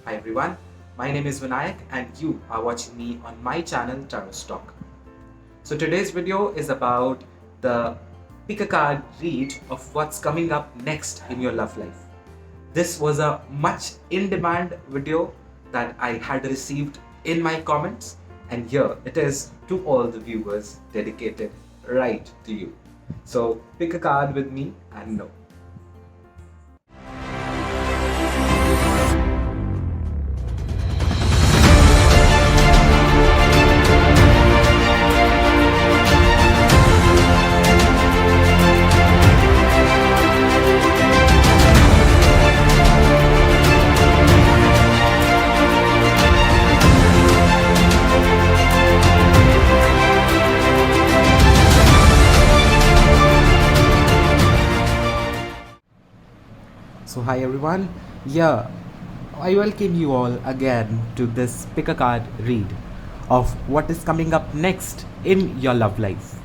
Hi everyone, my name is Vinayak and you are watching me on my channel Tarot Talk. So today's video is about the pick a card read of what's coming up next in your love life. This was a much in demand video that I had received in my comments, and here it is to all the viewers dedicated right to you. So pick a card with me and know. So hi everyone, I welcome you all again to this pick a card read of what is coming up next in your love life.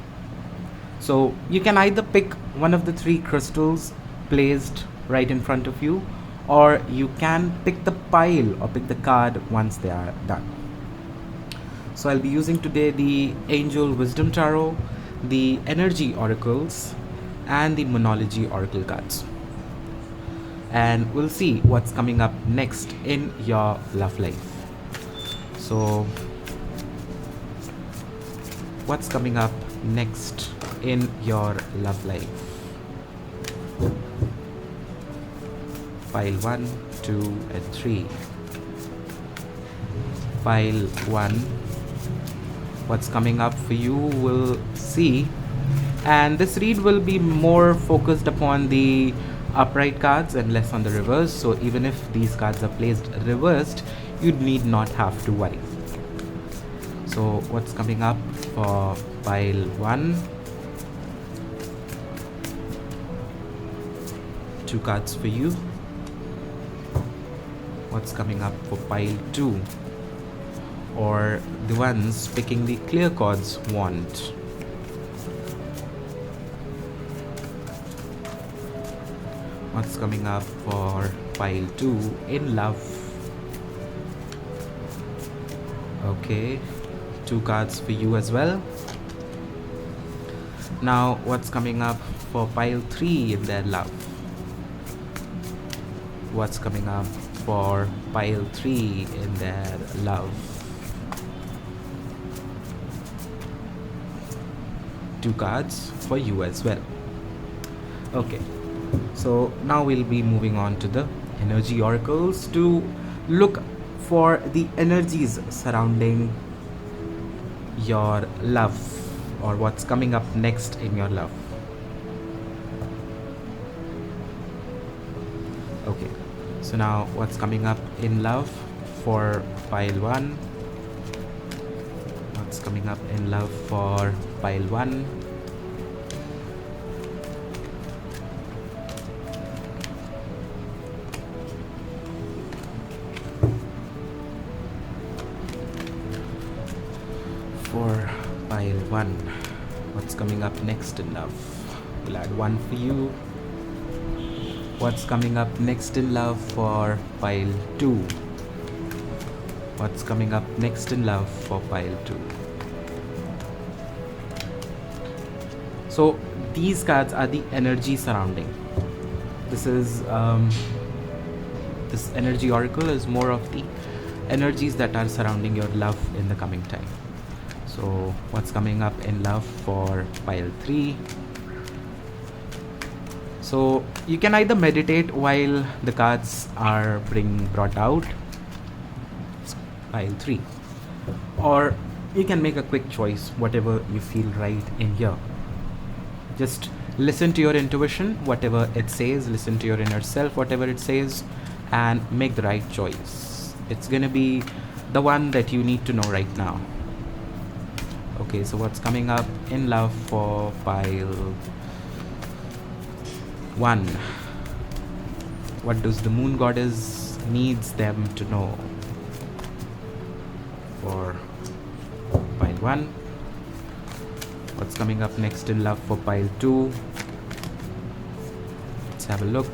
So you can either pick one of the three crystals placed right in front of you, or you can pick the pile or pick the card once they are done. So I'll be using today the Angel Wisdom Tarot, the Energy Oracles, and the Monology Oracle cards. And we'll see what's coming up next in your love life. So what's coming up next in your love life? Pile 1, 2 and 3. Pile 1, what's coming up for you, we'll see. And this read will be more focused upon the upright cards and less on the reverse, so even if these cards are placed reversed, you need not have to worry. So what's coming up for pile 1? 2 cards for you. What's coming up for pile 2, or the ones picking the clear cards want? What's coming up for pile 2 in love? Okay, 2 cards for you as well. Now what's coming up for pile 3 in their love? What's coming up for pile 3 in their love? 2 cards for you as well. Okay, so now we'll be moving on to the energy oracles to look for the energies surrounding your love, or what's coming up next in your love. Okay, so now what's coming up in love for pile 1? What's coming up in love for pile 1? For pile 1, what's coming up next in love? We'll add 1 for you. What's coming up next in love for pile 2? What's coming up next in love for pile 2? So these cards are the energy surrounding. This is this energy oracle is more of the energies that are surrounding your love in the coming time. So what's coming up in love for pile 3? So you can either meditate while the cards are being brought out, pile 3, or you can make a quick choice, whatever you feel right in here. Just listen to your intuition, whatever it says, listen to your inner self, whatever it says, and make the right choice. It's gonna be the one that you need to know right now. Okay, so what's coming up in love for pile 1? What does the moon goddess needs them to know for pile 1? What's coming up next in love for pile 2? Let's have a look.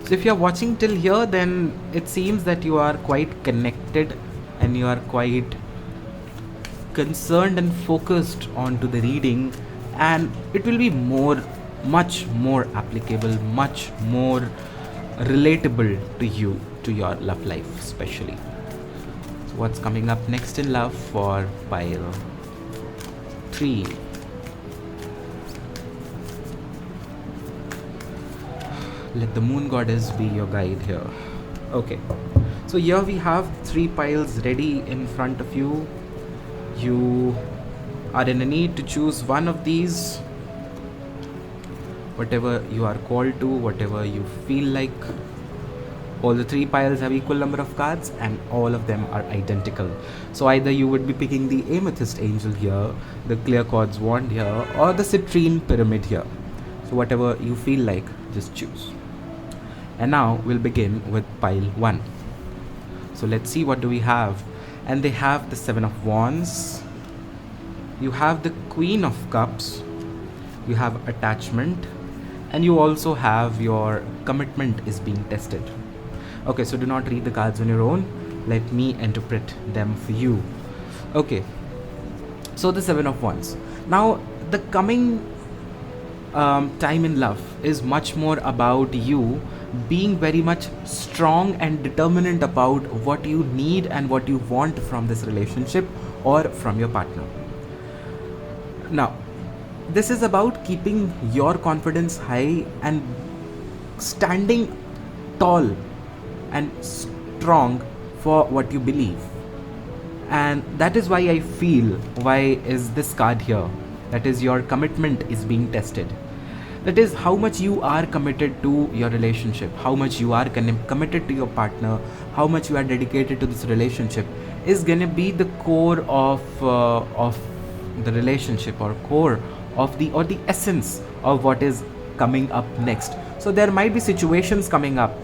So if you're watching till here, then it seems that you are quite connected and you are quite concerned and focused onto the reading, and it will be much more applicable, much more relatable to you, to your love life especially. So what's coming up next in love for pile 3? Let the moon goddess be your guide here. Okay, so here we have 3 piles ready in front of you. You are in a need to choose one of these, whatever you are called to, whatever you feel like. All the 3 piles have equal number of cards and all of them are identical. So either you would be picking the amethyst angel here, the clear quartz wand here, or the citrine pyramid here. So whatever you feel like, just choose. And now we'll begin with pile 1. So let's see what do we have. And they have the 7 of wands, you have the queen of cups, you have attachment, and you also have your commitment is being tested. Okay, so do not read the cards on your own, let me interpret them for you. Okay, so the 7 of wands. Now the coming time in love is much more about you being very much strong and determinant about what you need and what you want from this relationship or from your partner. Now, this is about keeping your confidence high and standing tall and strong for what you believe. And that is why I feel, why is this card here? That is, your commitment is being tested. That is how much you are committed to your relationship, how much you are committed to your partner, how much you are dedicated to this relationship is gonna be the core of the relationship, or core of the essence of what is coming up next. So there might be situations coming up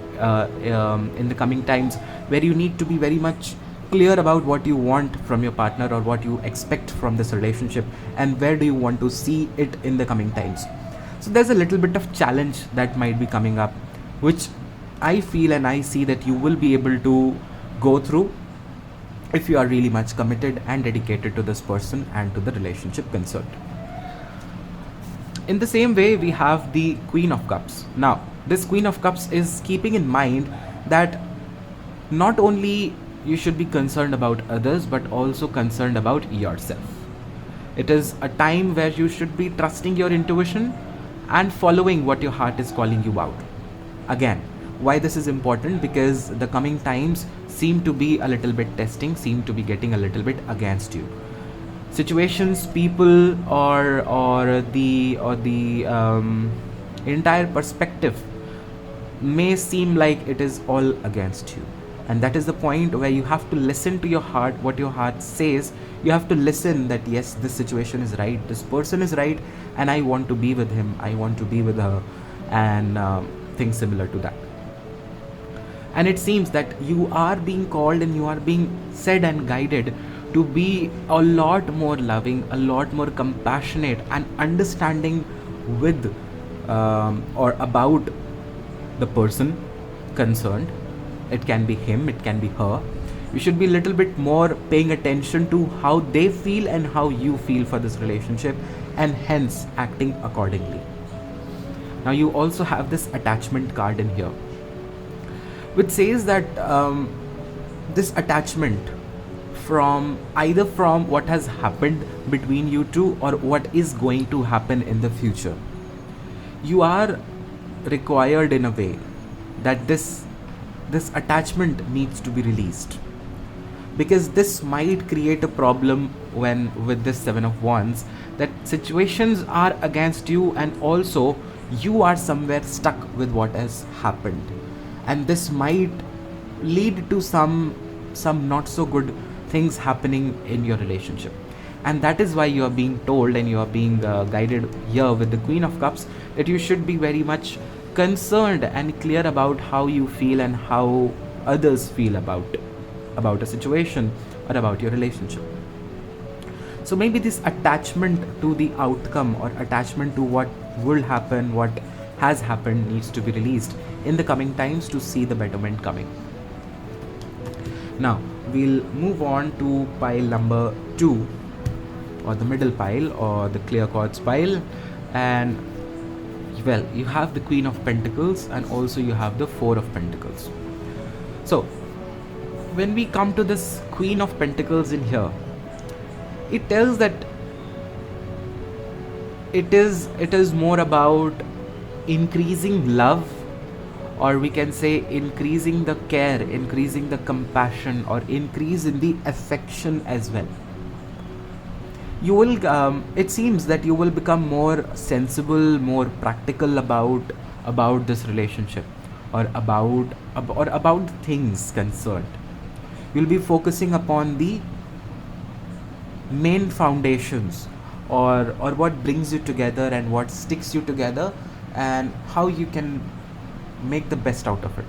in the coming times where you need to be very much clear about what you want from your partner or what you expect from this relationship and where do you want to see it in the coming times. So there's a little bit of challenge that might be coming up, which I feel and I see that you will be able to go through if you are really much committed and dedicated to this person and to the relationship concerned. In the same way, we have the Queen of Cups. Now, this Queen of Cups is keeping in mind that not only you should be concerned about others, but also concerned about yourself. It is a time where you should be trusting your intuition and following what your heart is calling you out. Again, why this is important? Because the coming times seem to be a little bit testing, seem to be getting a little bit against you. Situations, people, or the entire perspective may seem like it is all against you, and that is the point where you have to listen to your heart, what your heart says. You have to listen that yes, this situation is right, this person is right, and I want to be with him, I want to be with her, and things similar to that. And it seems that you are being called and you are being said and guided to be a lot more loving, a lot more compassionate and understanding with or about the person concerned. It can be him, it can be her. You should be a little bit more paying attention to how they feel and how you feel for this relationship, and hence acting accordingly. Now you also have this attachment card in here, which says that this attachment from either from what has happened between you two or what is going to happen in the future, you are required in a way that this attachment needs to be released, because this might create a problem when with this 7 of wands, that situations are against you and also you are somewhere stuck with what has happened, and this might lead to some not so good things happening in your relationship. And that is why you are being told and you are being guided here with the Queen of Cups that you should be very much concerned and clear about how you feel and how others feel about a situation or about your relationship. So maybe this attachment to the outcome or attachment to what will happen, what has happened needs to be released in the coming times to see the betterment coming. Now we'll move on to pile number 2, or the middle pile, or the clear chords pile. And well, you have the Queen of Pentacles and also you have the Four of Pentacles. So when we come to this Queen of Pentacles in here, it tells that it is more about increasing love, or we can say increasing the care, increasing the compassion, or increase in the affection as well. You will it seems that you will become more sensible, more practical about this relationship, or about things concerned. You'll be focusing upon the main foundations, or what brings you together and what sticks you together, and how you can make the best out of it.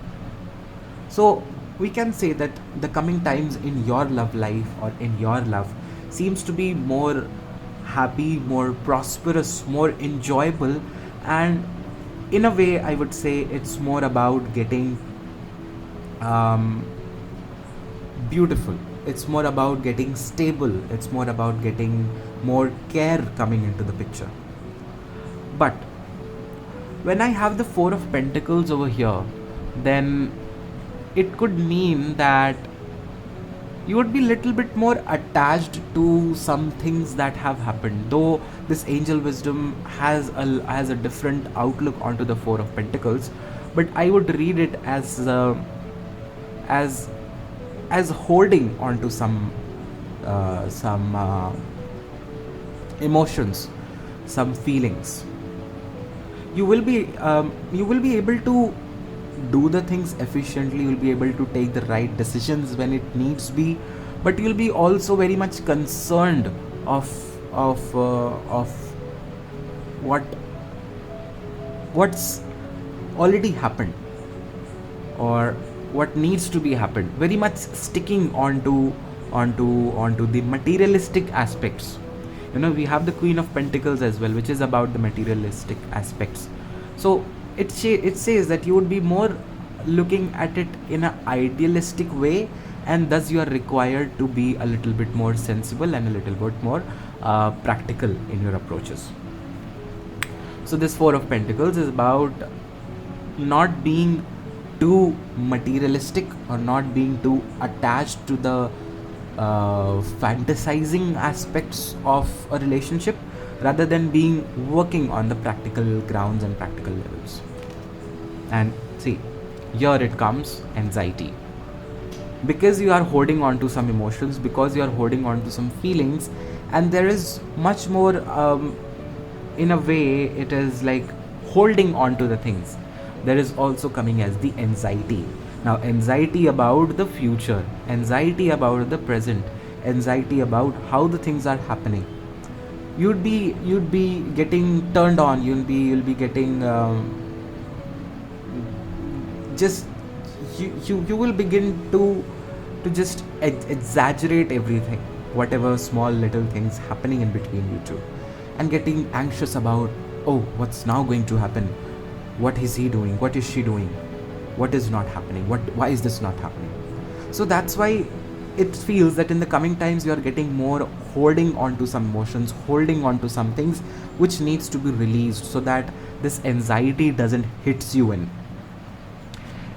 So we can say that the coming times in your love life or in your love seems to be more happy, more prosperous, more enjoyable, and in a way I would say it's more about getting beautiful, it's more about getting stable, it's more about getting more care coming into the picture. But when I have the Four of Pentacles over here, then it could mean that you would be little bit more attached to some things that have happened, though this angel wisdom has a different outlook onto the Four of Pentacles. But I would read it as holding onto some emotions, some feelings. You will be able to do the things efficiently, you'll be able to take the right decisions when it needs be, but you'll be also very much concerned of what's already happened, or what needs to be happened, very much sticking onto the materialistic aspects. We have the Queen of Pentacles as well, which is about the materialistic aspects. So it says that you would be more looking at it in an idealistic way, and thus you are required to be a little bit more sensible and a little bit more practical in your approaches. So this Four of Pentacles is about not being too materialistic, or not being too attached to the fantasizing aspects of a relationship, rather than working on the practical grounds and practical levels. And see, here it comes anxiety, because you are holding on to some emotions, because you are holding on to some feelings, and there is much more in a way it is like holding on to the things. There is also coming as the anxiety. Now anxiety about the future, anxiety about the present, anxiety about how the things are happening. You'd be getting turned on, you'll be getting just you will begin to just exaggerate everything, whatever small little things happening in between you two, and getting anxious about, oh, what's now going to happen, what is he doing, what is she doing, what is not happening, why is this not happening. So that's why it feels that in the coming times you are getting more holding on to some emotions, holding on to some things which needs to be released, so that this anxiety doesn't hit you in.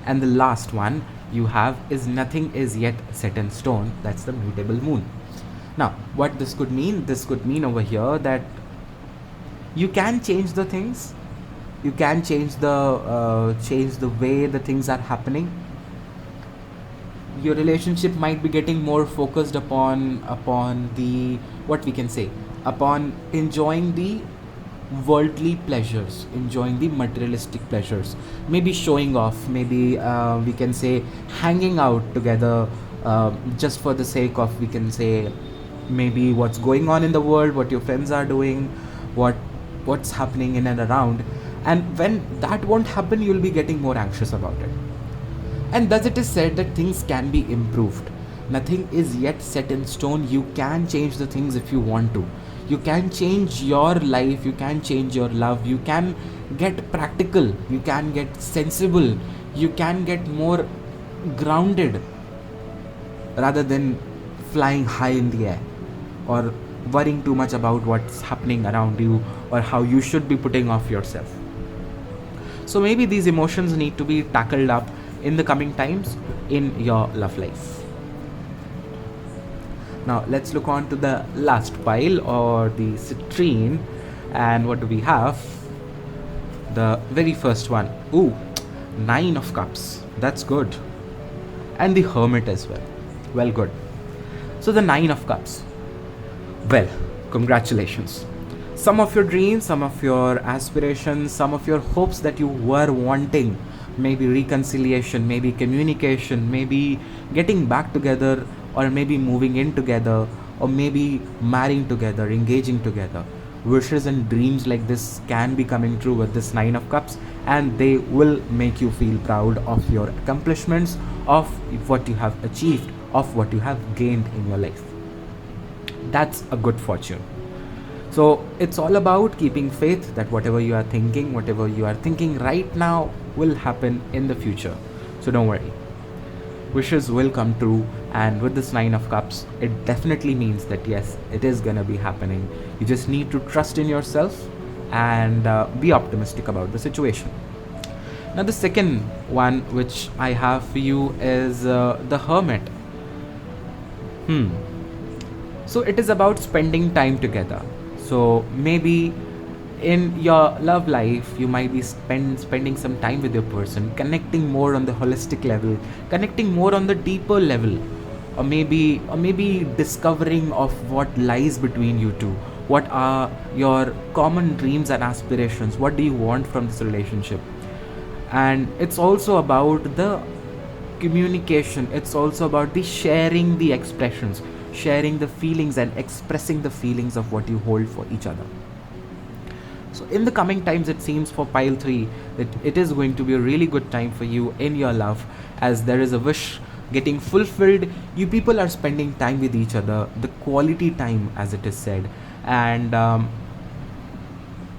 And the last one you have is nothing is yet set in stone. That's the mutable moon. Now what this could mean over here that you can change the things, you can change the way the things are happening. Your relationship might be getting more focused upon the, what we can say, upon enjoying the worldly pleasures, enjoying the materialistic pleasures, maybe showing off, maybe we can say hanging out together just for the sake of, we can say, maybe what's going on in the world, what your friends are doing, what's happening in and around. And when that won't happen, you'll be getting more anxious about it. And thus it is said that things can be improved. Nothing is yet set in stone. You can change the things if you want to. You can change your life, you can change your love, you can get practical, you can get sensible, you can get more grounded rather than flying high in the air or worrying too much about what's happening around you or how you should be putting off yourself. So maybe these emotions need to be tackled up in the coming times in your love life. Now let's look on to the last pile, or the citrine, and what do we have? The very first one. Ooh, 9 of cups. That's good. And the hermit as well. Well, good. So the 9 of cups. Well, congratulations. Some of your dreams, some of your aspirations, some of your hopes that you were wanting, maybe reconciliation, maybe communication, maybe getting back together, or maybe moving in together, or maybe marrying together, engaging together. Wishes and dreams like this can be coming true with this 9 of cups, and they will make you feel proud of your accomplishments, of what you have achieved, of what you have gained in your life. That's a good fortune. So it's all about keeping faith that whatever you are thinking right now will happen in the future. So don't worry. Wishes will come true, and with this 9 of cups, it definitely means that yes, it is gonna be happening. You just need to trust in yourself and be optimistic about the situation. Now the second one which I have for you is the hermit. So it is about spending time together. So maybe in your love life you might be spending some time with your person, connecting more on the holistic level, connecting more on the deeper level, or maybe discovering of what lies between you two. What are your common dreams and aspirations? What do you want from this relationship? And it's also about the communication, it's also about the sharing the expressions, sharing the feelings and expressing the feelings of what you hold for each other. So in the coming times, it seems for pile 3 that it is going to be a really good time for you in your love, as there is a wish getting fulfilled. You people are spending time with each other, the quality time as it is said, and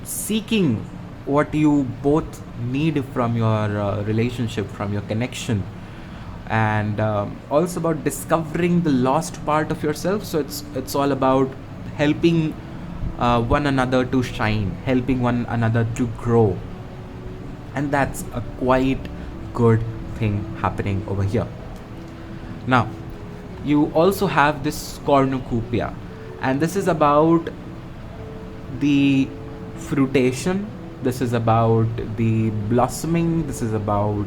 seeking what you both need from your relationship, from your connection, and also about discovering the lost part of yourself. So it's all about helping one another to shine, helping one another to grow, and that's a quite good thing happening over here. Now you also have this cornucopia, and this is about the fruitation, this is about the blossoming, this is about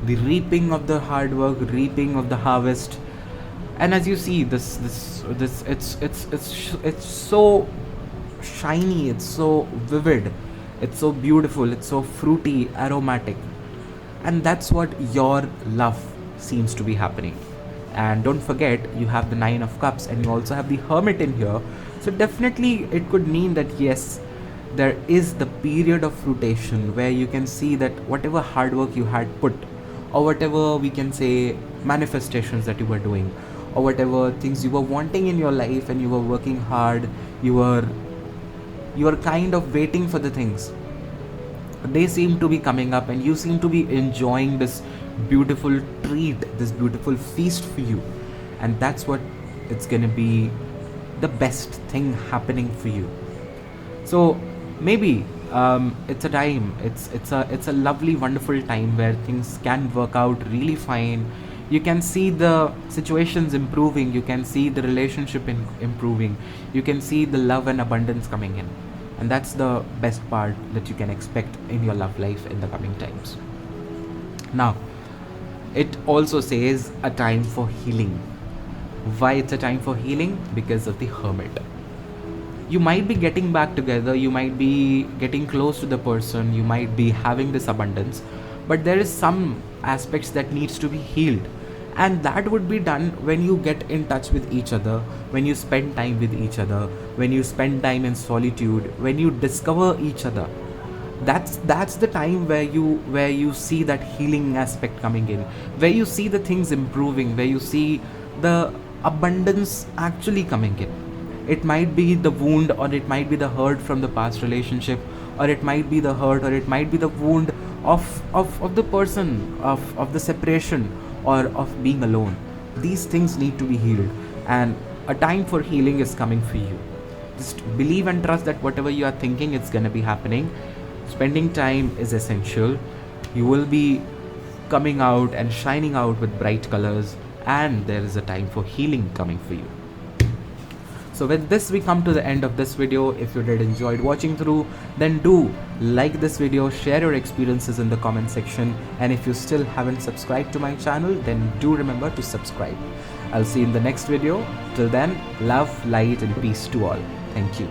the reaping of the hard work, reaping of the harvest. And as you see, this it's so shiny, it's so vivid, it's so beautiful, it's so fruity, aromatic, and that's what your love seems to be happening. And don't forget, you have the 9 of cups and you also have the hermit in here. So definitely it could mean that yes, there is the period of fruition where you can see that whatever hard work you had put, or whatever we can say manifestations that you were doing, or whatever things you were wanting in your life and you were working hard, you were kind of waiting for the things, they seem to be coming up, and you seem to be enjoying this beautiful treat, this beautiful feast for you. And that's what it's gonna be, the best thing happening for you. So maybe it's a time, it's a lovely, wonderful time where things can work out really fine. You can see the situations improving, you can see the relationship improving, you can see the love and abundance coming in, and that's the best part that you can expect in your love life in the coming times. Now it also says a time for healing. Why it's a time for healing? Because of the hermit. You might be getting back together, you might be getting close to the person, you might be having this abundance, but there is some aspects that needs to be healed, and that would be done when you get in touch with each other, when you spend time with each other, when you spend time in solitude, when you discover each other. That's the time where you see that healing aspect coming in, where you see the things improving, where you see the abundance actually coming in. It might be the wound, or it might be the hurt from the past relationship, or it might be the hurt, or it might be the wound of the person, of the separation, or of being alone. These things need to be healed, and a time for healing is coming for you. Just believe and trust that whatever you are thinking, it's gonna be happening. Spending time is essential. You will be coming out and shining out with bright colors, and there is a time for healing coming for you. So with this, we come to the end of this video. If you did enjoyed watching through, then do like this video, share your experiences in the comment section, and if you still haven't subscribed to my channel, then do remember to subscribe. I'll see you in the next video. Till then, love, light and peace to all. Thank you.